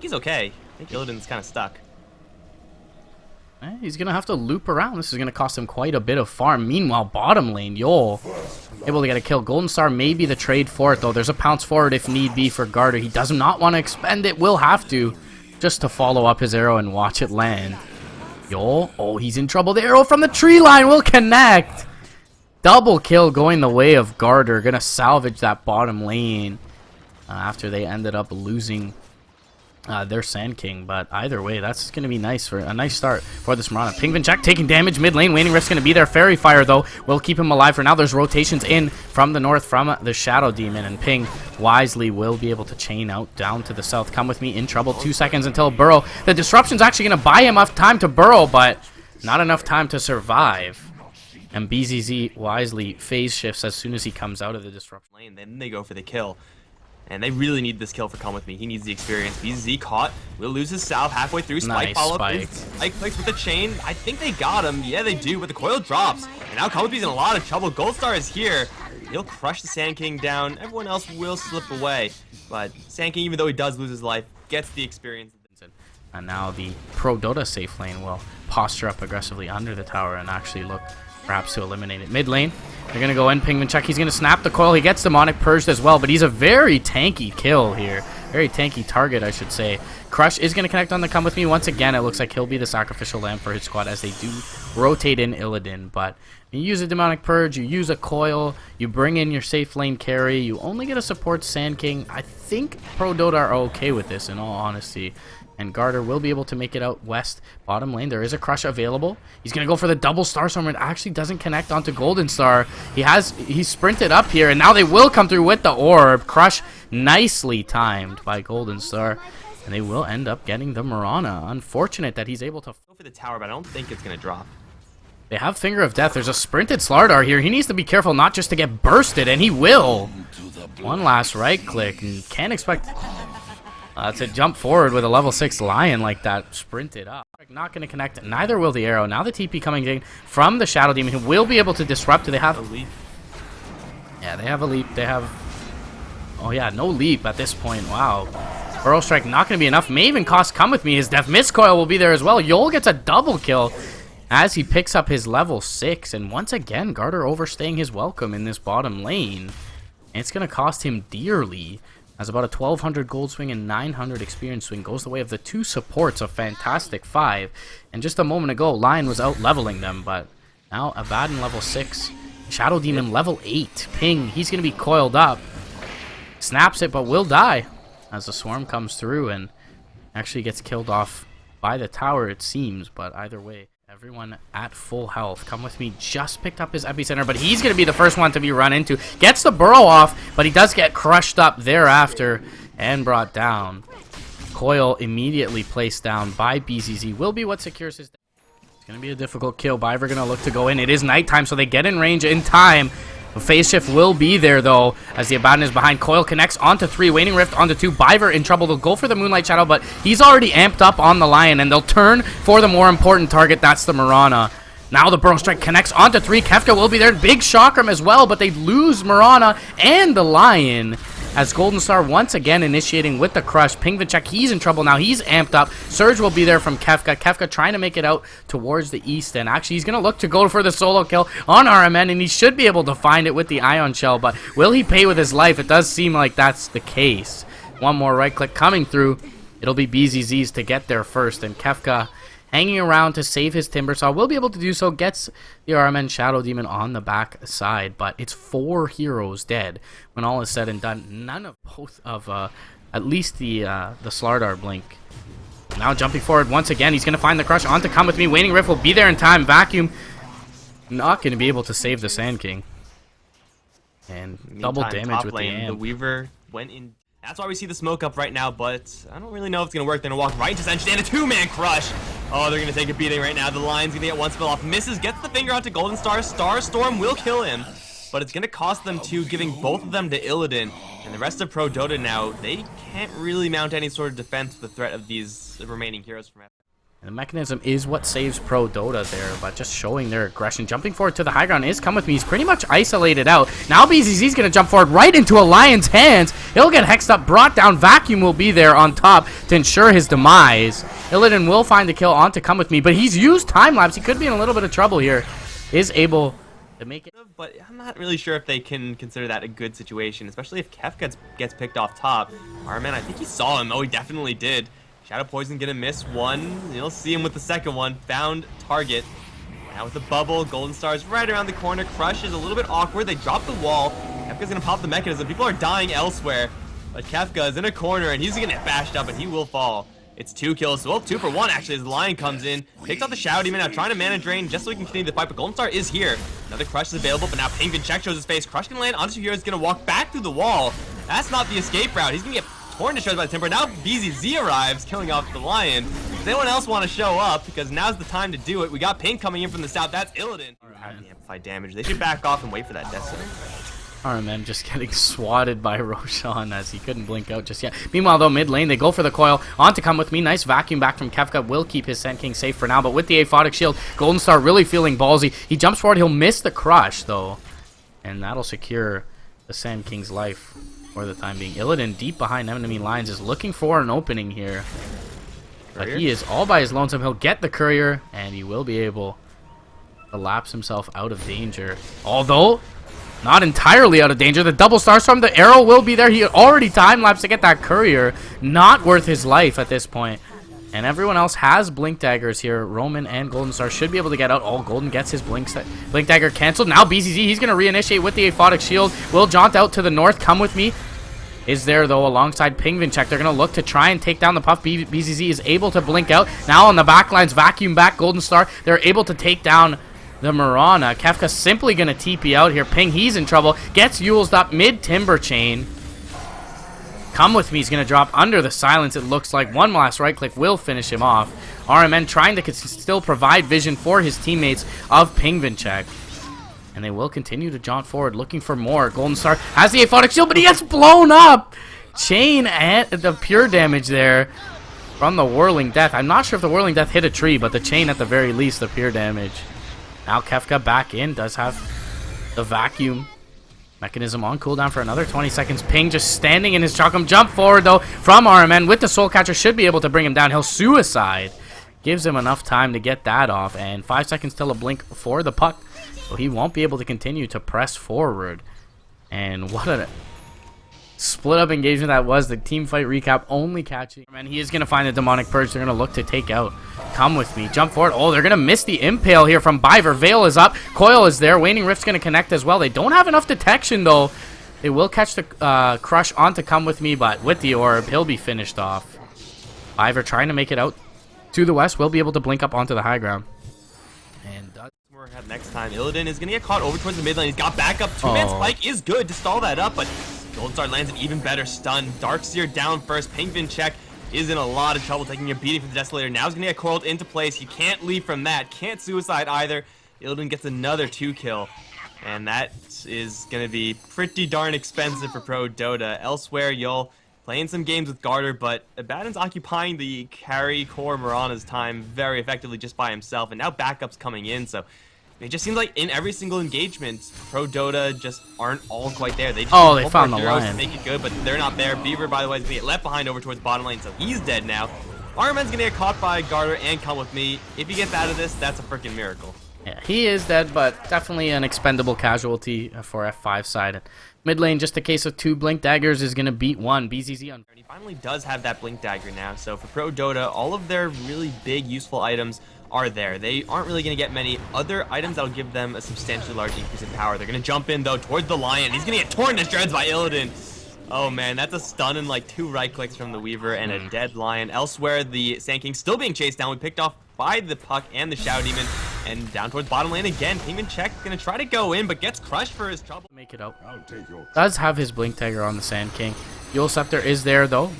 think he's okay. I think illidan's kind of stuck. He's going to have to loop around. This is going to cost him quite a bit of farm. Meanwhile, bottom lane, Yol able to get a kill. Golden Star may be the trade for it, though. There's a pounce forward if need be for Garter. He does not want to expend it. Will have to, just to follow up his arrow and watch it land. Yol, oh, he's in trouble. The arrow from the tree line will connect. Double kill going the way of Garter. Going to salvage that bottom lane after they ended up losing their Sand King. But either way, that's going to be nice for a nice start for this Mirana. Pingvincek taking damage mid lane. Waning Rift's going to be there. Fairy Fire, though, will keep him alive for now. There's rotations in from the north from the Shadow Demon. And Ping wisely will be able to chain out down to the south. Come with me, in trouble. 2 seconds until burrow. The disruption's actually going to buy him enough time to burrow, but not enough time to survive. And BZZ wisely phase shifts as soon as he comes out of the disruption lane. Then they go for the kill. And they really need this kill for Come With Me. He needs the experience. BZZ caught. Will lose his salve halfway through. Spike follow-up. Spike clicks with the chain. I think they got him. Yeah, they do. But the coil drops. And now Come With Me's in a lot of trouble. Gold Star is here. He'll crush the Sand King down. Everyone else will slip away. But Sand King, even though he does lose his life, gets the experience. And now the Prodota safe lane will posture up aggressively under the tower and actually look perhaps to eliminate it. Mid lane, they're going to go in. Pingvincek, he's going to snap the coil. He gets Demonic Purged as well, but he's a very tanky kill here. Very tanky target, I should say. Crush is going to connect on the Come With Me. Once again, it looks like he'll be the sacrificial lamb for his squad as they do rotate in Illidan. But you use a Demonic Purge, you use a coil, you bring in your safe lane carry, you only get a support Sand King. I think Prodota are okay with this, in all honesty. And Garter will be able to make it out west bottom lane. There is a crush available. He's going to go for the double Star Storm. It actually doesn't connect onto Golden Star. He's sprinted up here, and now they will come through with the orb. Crush nicely timed by Golden Star. And they will end up getting the Mirana. Unfortunate that he's able to go for the tower, but I don't think it's going to drop. They have Finger of Death. There's a sprinted Slardar here. He needs to be careful not just to get bursted, and he will. One last right click, and can't expect to jump forward with a level 6 Lion like that, sprinted up. Not going to connect, neither will the arrow. Now the TP coming in from the Shadow Demon, who will be able to disrupt. Do they have a leap? Yeah, they have a leap. They have, oh yeah, no leap at this point. Wow. Burrow Strike not going to be enough. May even cost Come With Me. His Death Mist Coil will be there as well. Yol gets a double kill as he picks up his level 6. And once again, Garter overstaying his welcome in this bottom lane. And it's going to cost him dearly, as about a 1,200 gold swing and 900 experience swing goes the way of the two supports of Fantastic.Five. And just a moment ago, Lion was out leveling them, but now Abaddon level 6, Shadow Demon level 8. Ping, he's going to be coiled up. Snaps it, but will die as the swarm comes through and actually gets killed off by the tower, it seems. But either way, everyone at full health. Come With Me just picked up his epicenter, but he's going to be the first one to be run into. Gets the burrow off, but he does get crushed up thereafter and brought down. Coil immediately placed down by BZZ will be what secures his. It's going to be a difficult kill. Biver going to look to go in. It is nighttime, so they get in range in time. A phase shift will be there, though, as the Abaddon is behind. Coil connects onto 3, Waning Rift onto 2. Biver in trouble. They'll go for the Moonlight Shadow, but he's already amped up on the Lion, and they'll turn for the more important target. That's the Mirana. Now the Burrow Strike connects onto 3. Kefka will be there. Big Chakram as well, but they lose Mirana and the Lion, as Golden Star once again initiating with the Crush. Pingvincek, he's in trouble now. He's amped up. Surge will be there from Kefka. Kefka trying to make it out towards the east, and actually he's going to look to go for the solo kill on RMN, and he should be able to find it with the Ion Shell, but will he pay with his life? It does seem like that's the case. One more right click coming through. It'll be BZZ's to get there first, and Kefka hanging around to save his Timbersaw will be able to do so. Gets the RMN Shadow Demon on the back side, but it's 4 heroes dead when all is said and done. None of both of at least the Slardar blink. Now jumping forward once again, he's going to find the Crush on to Come With Me. Waning Rift will be there in time. Vacuum not going to be able to save the Sand King, and double damage with the amp. The Weaver went in. That's why we see the smoke up right now, but I don't really know if it's going to work. They're going to walk right into Ascension and a 2-man crush. Oh, they're going to take a beating right now. The Lion's going to get one spell off. Misses, gets the finger onto Golden Star. Star Storm will kill him, but it's going to cost them 2, giving both of them to Illidan. And the rest of Prodota now, they can't really mount any sort of defense to the threat of these remaining heroes from The mechanism is what saves Prodota there, but just showing their aggression. Jumping forward to the high ground is Come With Me. He's pretty much isolated out. Now BZZ's going to jump forward right into a Lion's hands. He'll get hexed up, brought down. Vacuum will be there on top to ensure his demise. Illidan will find the kill onto Come With Me, but he's used time-lapse. He could be in a little bit of trouble here. Is able to make it. But I'm not really sure if they can consider that a good situation, especially if Kef gets picked off top. Arman, I think he saw him. Oh, he definitely did. Shadow Poison gonna miss one. You'll see him with the second one. Found target. Now with the bubble, Golden Star's right around the corner. Crush is a little bit awkward. They drop the wall. Kefka's gonna pop the mechanism. People are dying elsewhere. But Kefka is in a corner and he's gonna get bashed up and he will fall. It's 2 kills. Well, 2 for 1 actually as the Lion comes in. Takes out the Shadow Demon now, trying to mana drain just so he can continue the fight. But Golden Star is here. Another Crush is available, but now Pingvincek shows his face. Crush can land onto Hero's gonna walk back through the wall. That's not the escape route. He's gonna get torn to shreds by the Timber. Now BZZ arrives, killing off the Lion. Does anyone else want to show up? Because now's the time to do it. We got Pink coming in from the south. That's Illidan. The amplified damage. They should back off and wait for that death center. Arman just getting swatted by Roshan as he couldn't blink out just yet. Meanwhile, though, mid lane, they go for the coil. On to Come With Me. Nice vacuum back from Kefka. Will keep his Sand King safe for now, but with the aphotic shield, Golden Star really feeling ballsy. He jumps forward. He'll miss the crush, though, and that'll secure the Sand King's life for the time being. Illidan, deep behind enemy lines, is looking for an opening here. But he is all by his lonesome. He'll get the courier, and he will be able to lapse himself out of danger. Although, not entirely out of danger. The double Starstorm, the arrow will be there. He already time-lapsed to get that courier. Not worth his life at this point. And everyone else has Blink Daggers here. Roman and Golden Star should be able to get out. Oh, Golden gets his Blink Dagger canceled. Now BZZ, he's going to reinitiate with the aphotic shield. Will jaunt out to the north. Come With Me is there, though, alongside Pingvincek. They're going to look to try and take down the Puff. BZZ is able to blink out. Now on the backlines, vacuum back Golden Star. They're able to take down the Mirana. Kefka simply going to TP out here. Ping, he's in trouble. Gets Yulesed up mid-timber chain. Come With Me is going to drop under the silence, it looks like. One last right click will finish him off. RMN trying to still provide vision for his teammates of Pingvincek. And they will continue to jaunt forward, looking for more. Golden Star has the aphotic shield, but he gets blown up. Chain and the pure damage there from the Whirling Death. I'm not sure if the Whirling Death hit a tree, but the chain at the very least, the pure damage. Now Kefka back in, does have the vacuum mechanism on cooldown for another 20 seconds. Ping just standing in his chalkum. Jump forward, though, from RMN with the Soul Catcher. Should be able to bring him down. He'll suicide. Gives him enough time to get that off. And 5 seconds till a blink for the puck. So he won't be able to continue to press forward. And what a split up engagement that was. The team fight recap only catching. And he is going to find the Demonic Purge. They're going to look to take out Come With Me. Jump forward. Oh, they're going to miss the Impale here from Biver. Veil is up. Coil is there. Waning Rift's going to connect as well. They don't have enough detection, though. They will catch the Crush onto Come With Me, but with the Orb, he'll be finished off. Biver trying to make it out to the west. Will be able to blink up onto the high ground. And we're at next time. Illidan is going to get caught over towards the mid lane. He's got backup. Two-man spike is good to stall that up, but Golden Star lands an even better stun. Darkseer down first. Pingvincek is in a lot of trouble, taking a beating from the Desolator. Now he's going to get coiled into place. You can't leave from that. Can't suicide either. Illidan gets another 2-kill. And that is going to be pretty darn expensive for Prodota. Elsewhere, you'll playing some games with Garter, but Abaddon's occupying the carry core Mirana's time very effectively just by himself. And now backup's coming in, so it just seems like in every single engagement, Prodota just aren't all quite there. They just they found the Lion. Make it good, but they're not there. Beaver, by the way, is going to get left behind over towards bottom lane, so he's dead now. Arman's going to get caught by Garter and Come With Me. If he gets out of this, that's a freaking miracle. Yeah, he is dead, but definitely an expendable casualty for F5 side. Mid lane, just a case of 2 Blink Daggers is going to beat 1. BZZ on. He finally does have that Blink Dagger now, so for Prodota, all of their really big, useful items are there. They aren't really going to get many other items that'll give them a substantially large increase in power. They're going to jump in, though, towards the Lion. He's going to get torn to shreds by Illidan. Oh, man, that's a stun and like 2 right clicks from the Weaver and a dead Lion. Elsewhere, the Sand King still being chased down. We picked off by the Puck and the Shadow Demon. And down towards bottom lane again. Pingvincek going to try to go in, but gets crushed for his trouble. Make it out. Does have his Blink Dagger on the Sand King. Yule Scepter is there, though.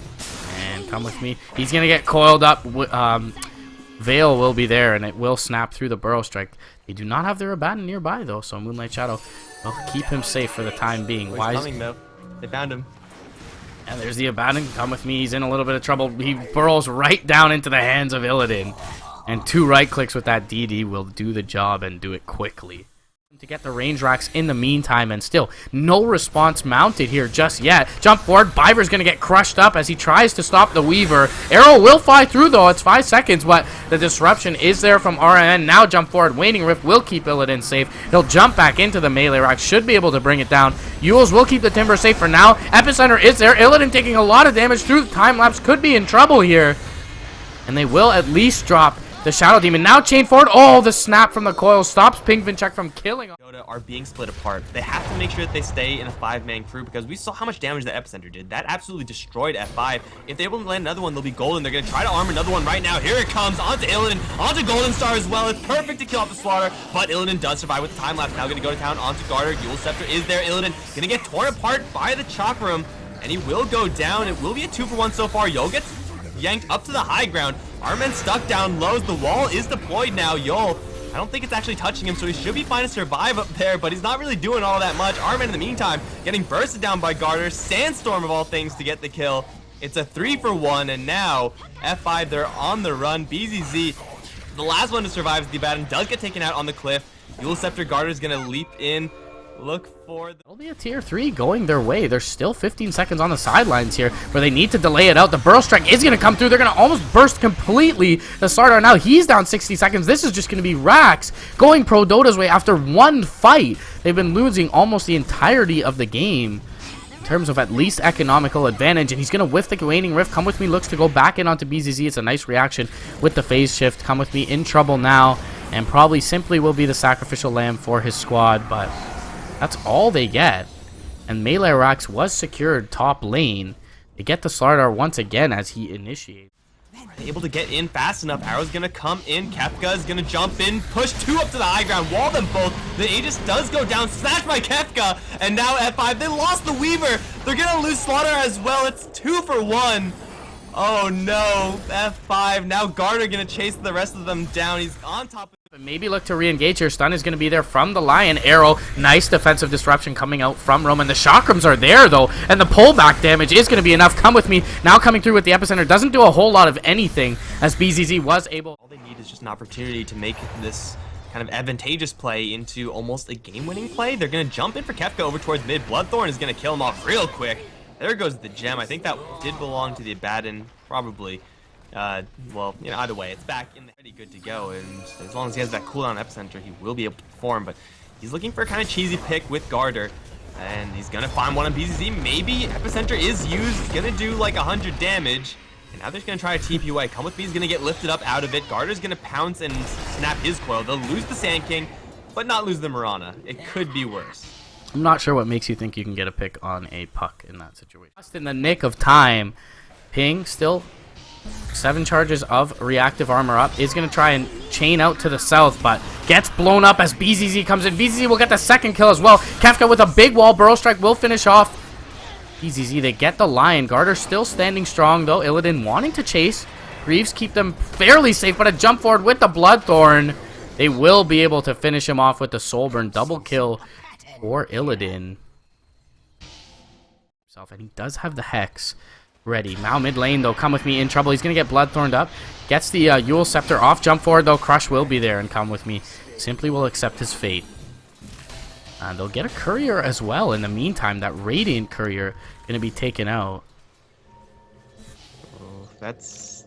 And Come With Me. He's going to get coiled up. Veil will be there, and it will snap through the Burrow Strike. They do not have their Abaddon nearby, though, so Moonlight Shadow will keep him safe for the time being. He's coming, though. They found him. And there's the Abaddon. Come With Me. He's in a little bit of trouble. He burrows right down into the hands of Illidan. And 2 right clicks with that DD will do the job and do it quickly. To get the range racks in the meantime, and still no response mounted here just yet. Jump forward, Biver's gonna get crushed up as he tries to stop the Weaver. Arrow will fly through though, it's 5 seconds, but the disruption is there from RN. Now jump forward, Waning Rift will keep illidan safe. He'll jump back into the melee rack, should be able to bring it down. Yules will keep the Timber safe for now. Epicenter is there, illidan taking a lot of damage through the time lapse, could be in trouble here. And they will at least drop the Shadow Demon. Now chain forward. Oh, the snap from the coil stops Pingvincek from killing. Dota are being split apart. They have to make sure that they stay in a 5-man crew because we saw how much damage the Epicenter did. That absolutely destroyed F5. If they're able to land another one, they'll be golden. They're going to try to arm another one right now. Here it comes onto illidan, onto Golden Star as well. It's perfect to kill off the Slaughter, but illidan does survive with the time lapse. Now going to go to town onto Garter. Yule Scepter is there. Illidan going to get torn apart by the Chakram, and he will go down. It will be a 2-for-1 so far. Yol gets yanked up to the high ground. Armen stuck down low. The wall is deployed now. Yol, I don't think it's actually touching him, so he should be fine to survive up there, but he's not really doing all that much. Armen, in the meantime, getting bursted down by Garter. Sandstorm, of all things, to get the kill. It's a 3-for-1, and now F5, they're on the run. BZZ, the last one to survive, is the Abaddon, does get taken out on the cliff. Yule Scepter Garter is going to leap in. Look for It'll be a tier 3 going their way. There's still 15 seconds on the sidelines here where they need to delay it out. The Burrow Strike is going to come through. They're going to almost burst completely the Sardar. Now he's down 60 seconds. This is just going to be Rax going Prodota's way after one fight. They've been losing almost the entirety of the game in terms of at least economical advantage, and he's going to whiff the Waning Rift. Come with me, looks to go back in onto BZZ. It's a nice reaction with the phase shift. Come with me, in trouble now, and probably simply will be the sacrificial lamb for his squad, but that's all they get. And Melee Rax was secured top lane. They get the Slardar once again as he initiates. Able to get in fast enough. Arrow's gonna come in. Kefka is gonna jump in, push 2 up to the high ground, wall them both. The Aegis does go down, smashed by Kefka, and now F5, they lost the Weaver. They're gonna lose Slaughter as well. It's 2-for-1. Oh no, F5. Now Garter gonna chase the rest of them down. He's on top of But maybe look to re-engage here. Stun is going to be there from the Lion. Arrow, nice defensive disruption coming out from Roman. The Chakrams are there though, and the pullback damage is going to be enough. Come with me. Now coming through with the Epicenter. Doesn't do a whole lot of anything as BZZ was able. All they need is just an opportunity to make this kind of advantageous play into almost a game-winning play. They're going to jump in for Kefka over towards mid. Bloodthorn is going to kill him off real quick. There goes the gem. I think that did belong to the Abaddon, probably. Well, you know, either way, it's back in the pretty good to go, and as long as he has that cooldown Epicenter, he will be able to perform, but he's looking for a kind of cheesy pick with Garter, and he's gonna find one on BZZ. Maybe Epicenter is used. He's gonna do like 100 damage, and now they're gonna try a TP away. Come with me, he's gonna get lifted up out of it. Garter's gonna pounce and snap his coil. They'll lose the Sand King, but not lose the Mirana. It could be worse. I'm not sure what makes you think you can get a pick on a puck in that situation. Just in the nick of time, Ping still 7 charges of reactive armor up, is going to try and chain out to the south, but gets blown up as BZZ comes in. BZZ will get the second kill as well. Kefka with a big wall. Burrow Strike will finish off BZZ. They get the Lion. Garter still standing strong though. Illidan wanting to chase. Greaves keep them fairly safe, but a jump forward with the Bloodthorn. They will be able to finish him off with the Soulburn. Double kill for Illidan. And he does have the Hex ready. Now mid lane though, come with me, in trouble. He's gonna get Bloodthorned up. Gets the Yule Scepter off. Jump forward though. Crush will be there, and come with me simply will accept his fate. And they'll get a courier as well. In the meantime, that Radiant courier gonna be taken out. Oh, that's,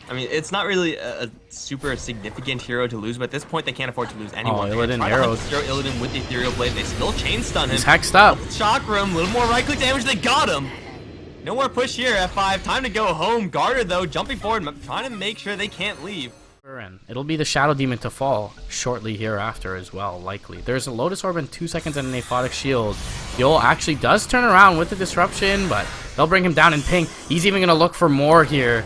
I mean, it's not really a super significant hero to lose, but at this point they can't afford to lose anyone. Oh, Illidan arrows. Throw Illidan with the Ethereal Blade. They still chain stun him. He's hexed up. Chakram, a little more right click damage. They got him. No more push here, F5. Time to go home. Garter, though, jumping forward, trying to make sure they can't leave. It'll be the Shadow Demon to fall shortly hereafter as well, likely. There's a Lotus Orb in 2 seconds and an Aphotic Shield. Yol actually does turn around with the disruption, but they'll bring him down. And Ping, he's even going to look for more here.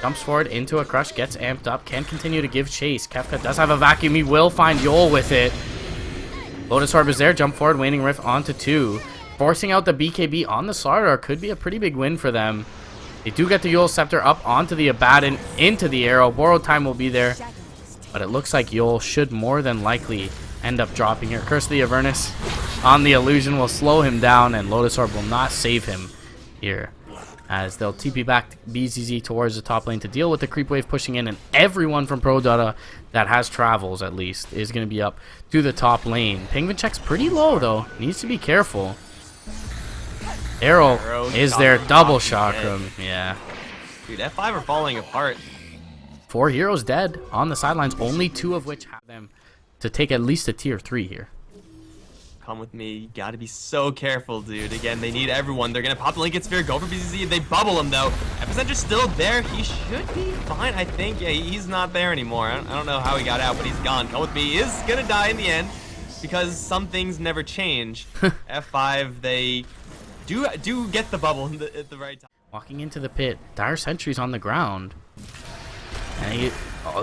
Jumps forward into a Crush, gets amped up, can continue to give chase. Kefka does have a vacuum. He will find Yol with it. Lotus Orb is there. Jump forward, Waning Rift onto 2. Forcing out the BKB on the Slardar could be a pretty big win for them. They do get the Yule Scepter up onto the Abaddon, into the arrow. Borrowed time will be there, but it looks like Yule should more than likely end up dropping here. Curse of the Avernus on the illusion will slow him down, and Lotus Orb will not save him here. as they'll TP back BZZ towards the top lane to deal with the creep wave pushing in, and everyone from Prodota that has travels at least is going to be up to the top lane. Pingvincek's pretty low though, needs to be careful. Arrow is there, double chakram, yeah. Dude, F5 are falling apart. 4 heroes dead on the sidelines, only 2 of which have them to take at least a tier 3 here. Come with me. You gotta be so careful, dude. Again, they need everyone. They're gonna pop the Lincoln Sphere, go for BZZ. They bubble him, though. Epicenter's still there. He should be fine, I think. Yeah, he's not there anymore. I don't know how he got out, but he's gone. Come with me. He is gonna die in the end because some things never change. F5, they do get the bubble at the right time. Walking into the pit. Dire Sentry's on the ground. And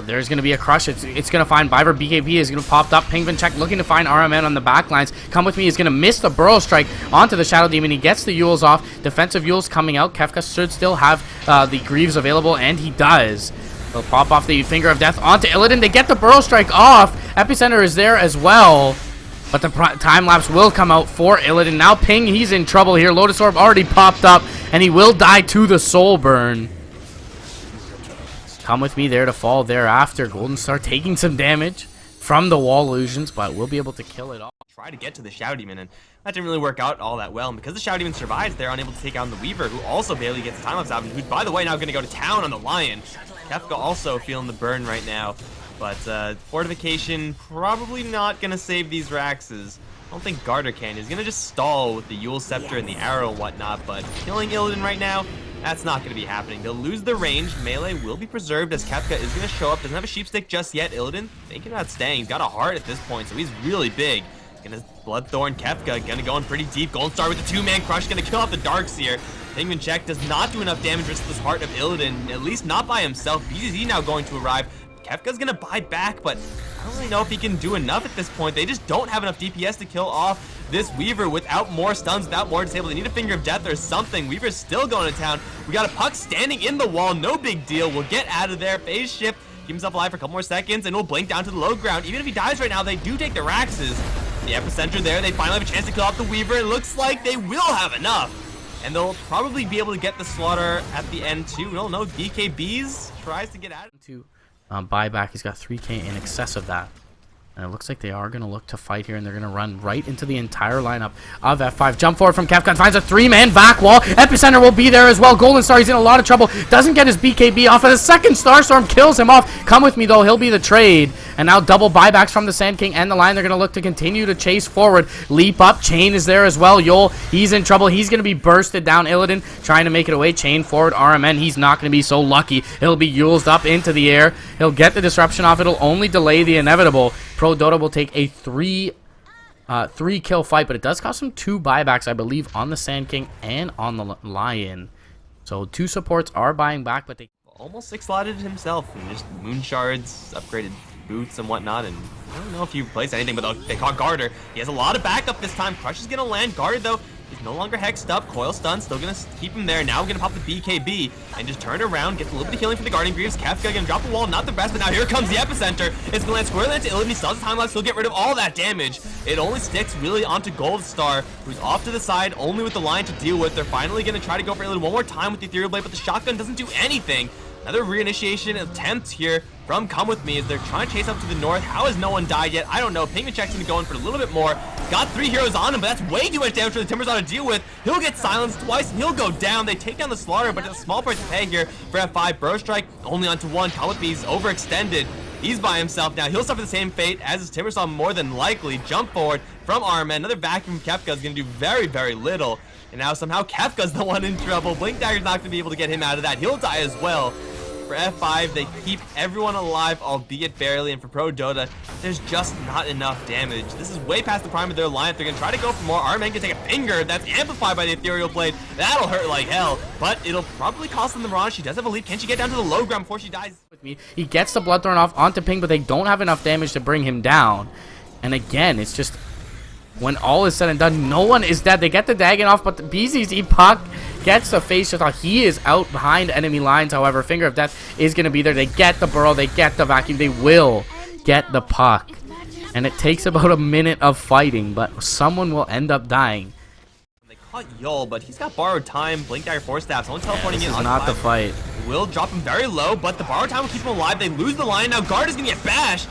there's going to be a crush. It's going to find Biver. BKB is going to pop up. Pingvincek looking to find RMN on the back lines. Come with me is going to miss the Burrow Strike onto the Shadow Demon. He gets the Yules off. Defensive Yules coming out. Kefka should still have the Greaves available, and he does. They'll pop off the Finger of Death onto Illidan. They get the Burrow Strike off. Epicenter is there as well. But the time lapse will come out for Illidan. Now Ping, he's in trouble here. Lotus Orb already popped up, and he will die to the Soul Burn. Come with me there to fall thereafter. Golden Star taking some damage from the wall illusions, but we'll be able to kill it all. Try to get to the Shadow Demon, and that didn't really work out all that well. And because the Shadow Demon survives, they're unable to take out the Weaver, who also barely gets the time lapse out, and who's, by the way, now going to go to town on the Lion. Kefka also feeling the burn right now. But Fortification probably not going to save these Raxes. I don't think Garter can. He's going to just stall with the Yule Scepter and the arrow and whatnot, but killing Illidan right now, that's not going to be happening. They'll lose the range. Melee will be preserved as Kefka is going to show up. Doesn't have a sheep stick just yet. Illidan thinking about staying. He's got a heart at this point, so he's really big. Gonna Bloodthorn Kefka, gonna go in pretty deep. Golden Star with the 2-man crush, gonna kill off the Darkseer. Pingvincek does not do enough damage versus this heart of Illidan, at least not by himself. BZZ now going to arrive. Kefka's gonna buy back, but I don't really know if he can do enough at this point. They just don't have enough DPS to kill off this Weaver without more stuns, without more disable. They need a Finger of Death or something. Weaver's still going to town. We got a Puck standing in the wall, no big deal. We'll get out of there. Phase shift, keep himself alive for a couple more seconds, and we'll blink down to the low ground. Even if he dies right now, they do take the Raxes. The Epicenter there, they finally have a chance to kill off the Weaver. It looks like they will have enough. And they'll probably be able to get the Slaughter at the end too. We don't know. BKBs tries to get out. To buyback, he's got 3k in excess of that. And it looks like they are going to look to fight here, and they're going to run right into the entire lineup of F5. Jump forward from Kefka, finds a 3-man back wall. Epicenter will be there as well. Golden Star, he's in a lot of trouble. Doesn't get his BKB off, and the second Starstorm kills him off. Come with me, though. He'll be the trade. And now double buybacks from the Sand King and the Lion. They're going to look to continue to chase forward. Leap up. Chain is there as well. Yol, he's in trouble. He's going to be bursted down. Illidan trying to make it away. Chain forward. RMN, he's not going to be so lucky. He'll be Yuled up into the air. He'll get the disruption off. It'll only delay the inevitable. Prodota will take a 3-kill fight, but it does cost him 2 buybacks, I believe, on the Sand King and on the Lion. So 2 supports are buying back, but they almost 6-slotted himself and just moon shards, upgraded boots and whatnot, and I don't know if you replace anything, but they caught Garter. He has a lot of backup this time. Crush is gonna land. Garter though, he's no longer hexed up. Coil stun, still gonna keep him there. Now we're gonna pop the BKB and just turn around, get a little bit of healing from the Guardian Greaves. Kefka gonna drop the wall, not the best, but now here comes the Epicenter. It's gonna land squarely into Illidan. He still has the time lapse, he'll get rid of all that damage. It only sticks really onto Gold Star, who's off to the side, only with the Lion to deal with. They're finally gonna try to go for Illidan one more time with the Ethereal Blade, but the shotgun doesn't do anything. Another reinitiation attempt here from Come With Me as they're trying to chase up to the north. How has no one died yet? I don't know. Pingvincek's gonna go in for a little bit more. Got 3 heroes on him, but that's way too much damage for the Timbers on to deal with. He'll get silenced twice and he'll go down. They take down the Slaughter, but it's a small price to pay here for F5. Burrow Strike only onto 1. Come With Me's overextended. He's by himself now. He'll suffer the same fate as his Timbersaw more than likely. Jump forward from Armand. Another vacuum from Kefka is gonna do very, very little. And now somehow Kefka's the one in trouble. Blink Dagger's not gonna be able to get him out of that. He'll die as well. For F5, they keep everyone alive, albeit barely, and for Prodota, there's just not enough damage. This is way past the prime of their lineup. They're going to try to go for more. Armand can take a finger. That's amplified by the Ethereal Blade. That'll hurt like hell, but it'll probably cost them the run. She does have a leap. Can she get down to the low ground before she dies? He gets the Bloodthorn off onto Ping, but they don't have enough damage to bring him down. And again, it's just, when all is said and done, no one is dead. They get the Dagon off, but the BZZ Puck gets the face shot. He is out behind enemy lines. However, Finger of Death is going to be there. They get the Burrow. They get the vacuum. They will get the Puck. And it takes about a minute of fighting, but someone will end up dying. They caught Yul, but he's got borrowed time. Blink Dagger, Force Staff, someone teleporting in. This is not the fight. Will drop him very low, but the borrowed time will keep him alive. They lose the line. Now Guard is going to get bashed.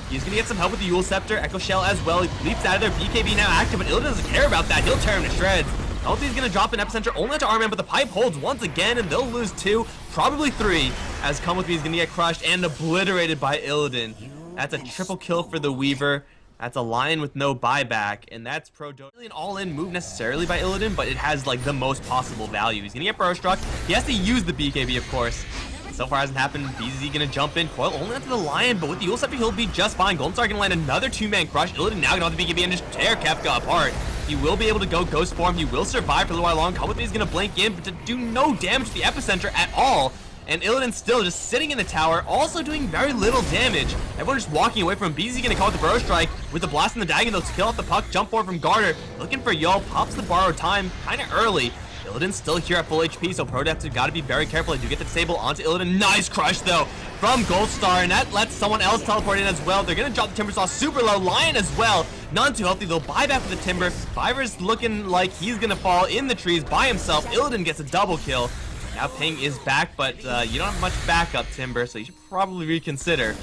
He's going to get some help with the Yule Scepter. Echo Shell as well. He leaps out of there. BKB now active, but illidan doesn't care about that. He'll tear him to shreds. Ulti's going to drop an Epicenter only to Armman, but the pipe holds once again, and they'll lose 2, probably 3, as Come With Me is going to get crushed and obliterated by illidan. That's a triple kill for the Weaver. That's a Lion with no buyback, and that's Prodota. Really an all-in move necessarily by illidan, but it has like the most possible value. He's going to get burst struck. He has to use the BKB, of course. So far hasn't happened. BZZ gonna jump in. Coil only onto the Lion, but with the Yule Scepter, he'll be just fine. Golden Star gonna land another 2-man crush. illidan now gonna have the BKB and just tear Kefka apart. He will be able to go Ghost Form. He will survive for a little while long. Come With Me is gonna blink in, but to do no damage to the Epicenter at all. And illidan still just sitting in the tower, also doing very little damage. Everyone just walking away from him. BZZ gonna call it the Burrow Strike with the blast and the dagger. They'll kill off the puck. Jump forward from Garter. Looking for Yul. Pops the borrowed time kind of early. illidan's still here at full HP, so Prodota got to be very careful. They do get the disable onto illidan. Nice crush, though, from Gold Star, and that lets someone else teleport in as well. They're going to drop the Timber Saw super low. Lion as well. None too healthy. They'll buy back for the Timber. Fiver's looking like he's going to fall in the trees by himself. illidan gets a double kill. Now Ping is back, but you don't have much backup, Timber, so you should probably reconsider.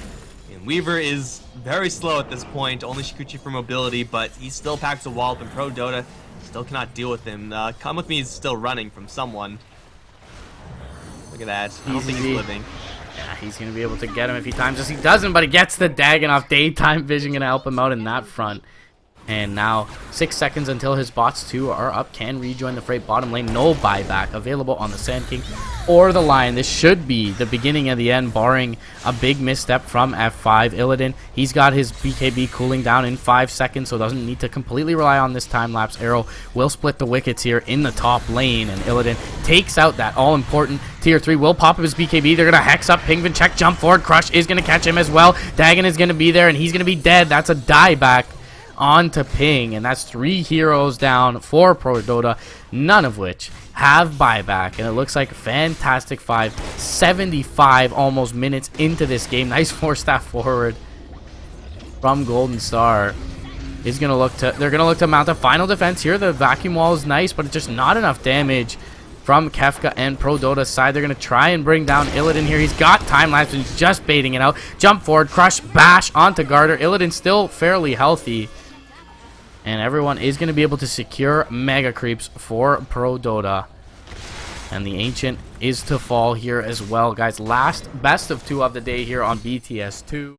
And Weaver is very slow at this point. Only Shikuchi for mobility, but he still packs a wallop, and Prodota still cannot deal with him. Come With Me is still running from someone. Look at that. I don't think he's living. Yeah, he's going to be able to get him if he times this. He doesn't, but he gets the Dagon off. Daytime Vision going to help him out in that front. And now 6 seconds until his bots too are up. Can rejoin the freight bottom lane. No buyback available on the Sand King or the Lion. This should be the beginning of the end, barring a big misstep from F5. illidan, he's got his BKB cooling down in 5 seconds, so doesn't need to completely rely on this time-lapse arrow. Will split the wickets here in the top lane, and illidan takes out that all-important tier 3. Will pop up his BKB. They're going to hex up Pingvincek. Jump forward. Crush is going to catch him as well. Dagon is going to be there, and he's going to be dead. That's a dieback onto Ping, and that's 3 heroes down for Prodota, none of which have buyback. And it looks like Fantastic.Five 75 almost minutes into this game. Nice 4-staff forward from Golden Star. Is gonna look to they're gonna look to mount a final defense here. The vacuum wall is nice, but it's just not enough damage from Kefka and Prodota's side. They're going to try and bring down illidan here. He's got time lapse and he's just baiting it out. Jump forward, crush, bash onto Garter. illidan's still fairly healthy. And everyone is going to be able to secure Mega Creeps for Prodota. And the Ancient is to fall here as well, guys. Last best of 2 of the day here on BTS 2.